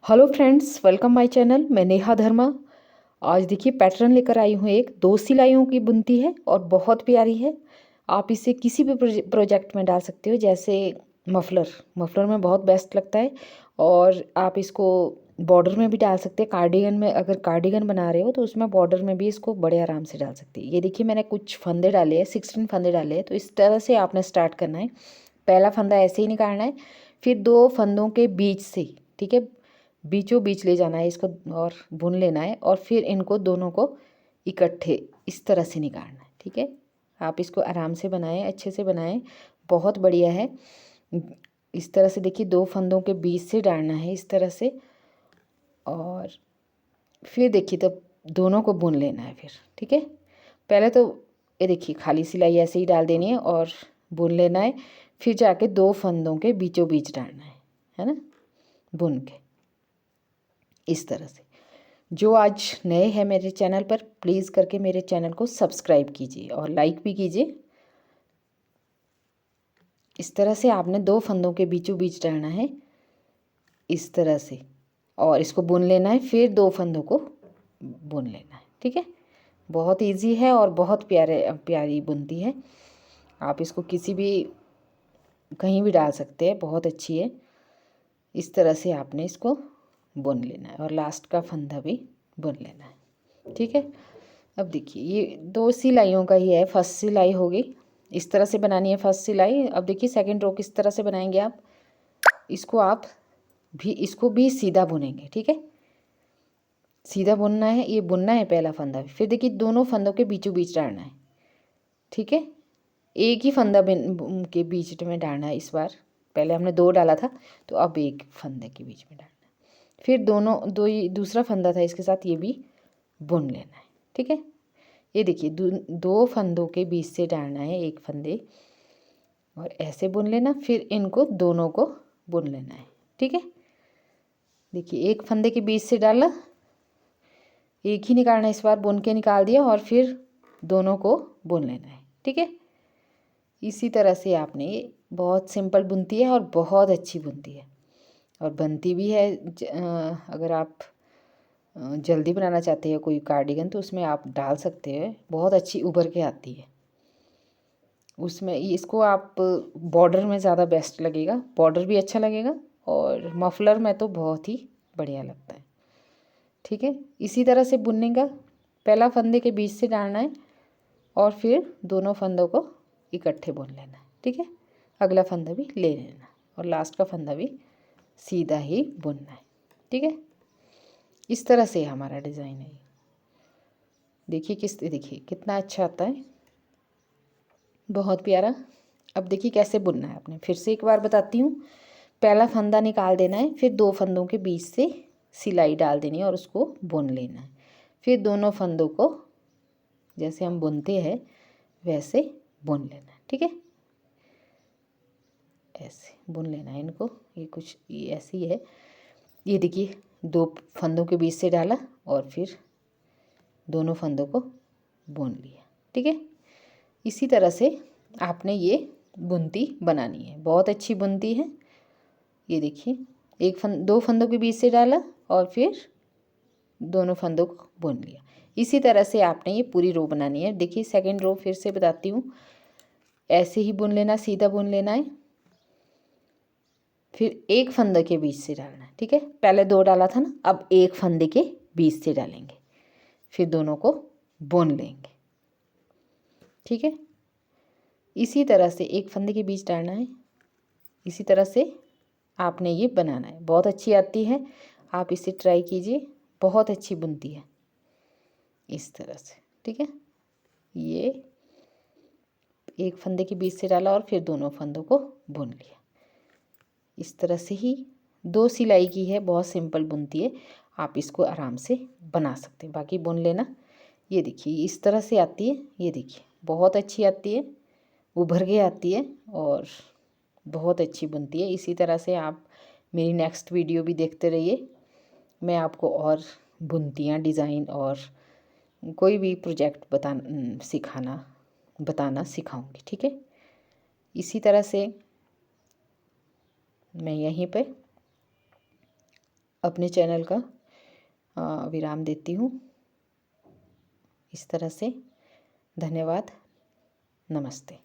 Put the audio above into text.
Hello friends, welcome my channel. मैं नेहा धर्मा। आज देखिए पैटर्न लेकर आई हूँ। एक 2 सिलाइयों की बुनती है और बहुत प्यारी है। आप इसे किसी भी प्रोजेक्ट में डाल सकते हो, जैसे मफलर मफलर में बहुत बेस्ट लगता है। और आप इसको बॉर्डर में भी डाल सकते हैं। कार्डिगन में, अगर कार्डिगन बना रहे हो तो उसमें बॉर्डर में भी इसको बड़े आराम से डाल सकते हैं। ये देखिए मैंने कुछ फंदे डाले हैं, 16 फंदे डाले हैं। तो इस तरह से आपने स्टार्ट करना है। पहला फंदा ऐसे ही निकालना है, फिर 2 फंदों के बीच से, ठीक है, बीचों बीच ले जाना है इसको और बुन लेना है। और फिर इनको दोनों को इकट्ठे इस तरह से निकालना है, ठीक है। आप इसको आराम से बनाएं, अच्छे से बनाएं, बहुत बढ़िया है। इस तरह से देखिए 2 फंदों के बीच से डालना है इस तरह से। और फिर देखिए तब दोनों को बुन लेना है फिर, ठीक है। पहले तो ये देखिए खाली सिलाई ऐसे ही डाल देनी है और बुन लेना है। फिर जाके 2 फंदों के बीचों बीच डालना है ना, बुन के इस तरह से। जो आज नए हैं मेरे चैनल पर, प्लीज़ करके मेरे चैनल को सब्सक्राइब कीजिए और लाइक भी कीजिए। इस तरह से आपने 2 फंदों के बीचों बीच डालना है इस तरह से, और इसको बुन लेना है। फिर 2 फंदों को बुन लेना है, ठीक है। बहुत इजी है और बहुत प्यारी बुनती है। आप इसको किसी भी कहीं भी डाल सकते हैं, बहुत अच्छी है। इस तरह से आपने इसको बुन लेना है और लास्ट का फंदा भी बुन लेना है, ठीक है। अब देखिए ये 2 सिलाइयों का ही है। फर्स्ट सिलाई होगी, इस तरह से बनानी है फर्स्ट सिलाई। अब देखिए सेकंड रो किस तरह से बनाएंगे आप। इसको भी सीधा बुनेंगे, ठीक है। सीधा बुनना है, ये बुनना है पहला फंदा। फिर देखिए दोनों फंदों के बीचों बीच डालना है, ठीक है। एक ही फंदा के बीच में डालना है इस बार। पहले हमने 2 डाला था, तो अब एक फंदे के बीच में डालना है। फिर दूसरा फंदा था इसके साथ, ये भी बुन लेना है, ठीक है। ये देखिए 2 फंदों के बीच से डालना है एक फंदे और ऐसे बुन लेना। फिर इनको दोनों को बुन लेना है, ठीक है। देखिए एक फंदे के बीच से डाला, एक ही निकालना है इस बार, बुन के निकाल दिया और फिर दोनों को बुन लेना है, ठीक है। इसी तरह से आपने, ये बहुत सिंपल बुनती है और बहुत अच्छी बुनती है और बनती भी है। अगर आप जल्दी बनाना चाहते हैं कोई कार्डिगन, तो उसमें आप डाल सकते हैं, बहुत अच्छी उभर के आती है उसमें। इसको आप बॉर्डर में ज़्यादा बेस्ट लगेगा, बॉर्डर भी अच्छा लगेगा और मफलर में तो बहुत ही बढ़िया लगता है, ठीक है। इसी तरह से बुनने का, पहला फंदे के बीच से डालना है और फिर दोनों फंदों को इकट्ठे बुन लेना है, ठीक है। अगला फंदा भी ले लेना और लास्ट का फंदा भी सीधा ही बुनना है, ठीक है। इस तरह से हमारा डिज़ाइन है। देखिए कितना अच्छा आता है, बहुत प्यारा। अब देखिए कैसे बुनना है आपने, फिर से एक बार बताती हूँ। पहला फंदा निकाल देना है, फिर 2 फंदों के बीच से सिलाई डाल देनी है और उसको बुन लेना है। फिर दोनों फंदों को जैसे हम बुनते हैं वैसे बुन लेना है, ठीक है। ऐसे बुन लेना है इनको। ये ऐसे ही है। ये देखिए 2 फंदों के बीच से डाला और फिर दोनों फंदों को बुन लिया, ठीक है। इसी तरह से आपने ये बुनती बनानी है, बहुत अच्छी बुनती है। ये देखिए 2 फंदों के बीच से डाला और फिर दोनों फंदों को बुन लिया। इसी तरह से आपने ये पूरी रो बनानी है। देखिए सेकंड रो फिर से बताती हूँ, ऐसे ही बुन लेना, सीधा बुन लेना है। फिर एक फंदे के बीच से डालना है, ठीक है। पहले 2 डाला था ना, अब एक फंदे के बीच से डालेंगे, फिर दोनों को बुन लेंगे, ठीक है। इसी तरह से एक फंदे के बीच डालना है। इसी तरह से आपने ये बनाना है, बहुत अच्छी आती है। आप इसे ट्राई कीजिए, बहुत अच्छी बुनती है इस तरह से, ठीक है। ये एक फंदे के बीच से डाला और फिर दोनों फंदों को बुन लिया। इस तरह से ही 2 सिलाई की है, बहुत सिंपल बुनती है। आप इसको आराम से बना सकते हैं, बाकी बुन लेना। ये देखिए इस तरह से आती है, ये देखिए बहुत अच्छी आती है, उभर के आती है और बहुत अच्छी बनती है। इसी तरह से आप मेरी नेक्स्ट वीडियो भी देखते रहिए। मैं आपको और बुनतियाँ, डिज़ाइन और कोई भी प्रोजेक्ट बताना सिखाऊंगी, ठीक है। इसी तरह से मैं यहीं पे अपने चैनल का विराम देती हूँ इस तरह से। धन्यवाद। नमस्ते।